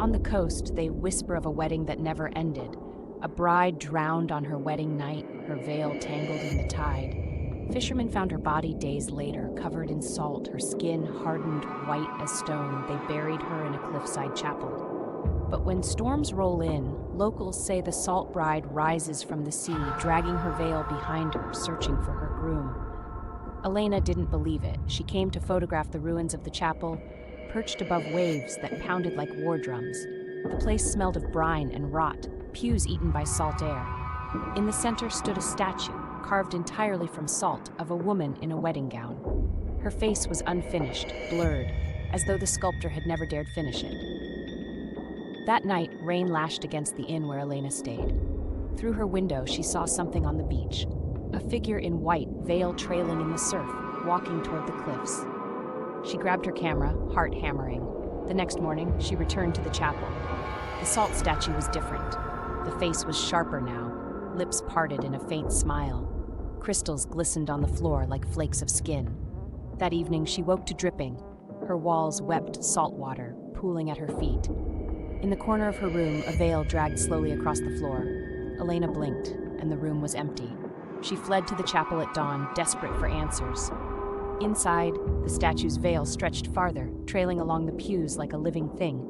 On the coast, they whisper of a wedding that never ended. A bride drowned on her wedding night, her veil tangled in the tide. Fishermen found her body days later, covered in salt, her skin hardened white as stone. They buried her in a cliffside chapel. But when storms roll in, locals say the salt bride rises from the sea, dragging her veil behind her, searching for her groom. Elena didn't believe it. She came to photograph the ruins of the chapel, perched above waves that pounded like war drums. The place smelled of brine and rot, pews eaten by salt air. In the center stood a statue, carved entirely from salt, of a woman in a wedding gown. Her face was unfinished, blurred, as though the sculptor had never dared finish it. That night, rain lashed against the inn where Elena stayed. Through her window, she saw something on the beach. A figure in white, veil trailing in the surf, walking toward the cliffs. She grabbed her camera, heart hammering. The next morning, she returned to the chapel. The salt statue was different. The face was sharper now, lips parted in a faint smile. Crystals glistened on the floor like flakes of skin. That evening, she woke to dripping. Her walls wept salt water, pooling at her feet. In the corner of her room, a veil dragged slowly across the floor. Elena blinked, and the room was empty. She fled to the chapel at dawn, desperate for answers. Inside, the statue's veil stretched farther, trailing along the pews like a living thing.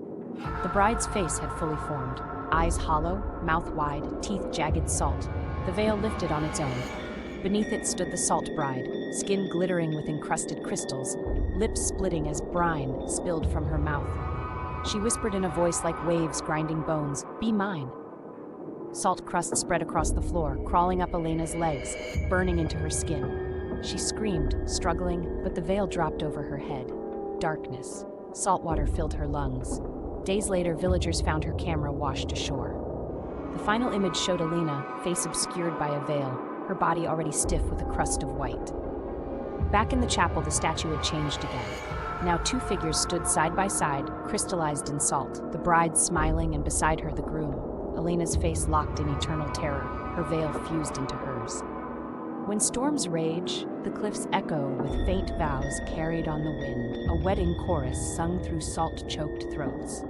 The bride's face had fully formed, eyes hollow, mouth wide, teeth jagged salt. The veil lifted on its own. Beneath it stood the salt bride, skin glittering with encrusted crystals, lips splitting as brine spilled from her mouth. She whispered in a voice like waves grinding bones, "Be mine." Salt crust spread across the floor, crawling up Elena's legs, burning into her skin. She screamed, struggling, but the veil dropped over her head. Darkness. Salt water filled her lungs. Days later, villagers found her camera washed ashore. The final image showed Elena, face obscured by a veil, her body already stiff with a crust of white. Back in the chapel, the statue had changed again. Now 2 figures stood side by side, crystallized in salt, the bride smiling and beside her the groom. Elena's face locked in eternal terror, her veil fused into hers. When storms rage, the cliffs echo with faint vows carried on the wind, a wedding chorus sung through salt-choked throats.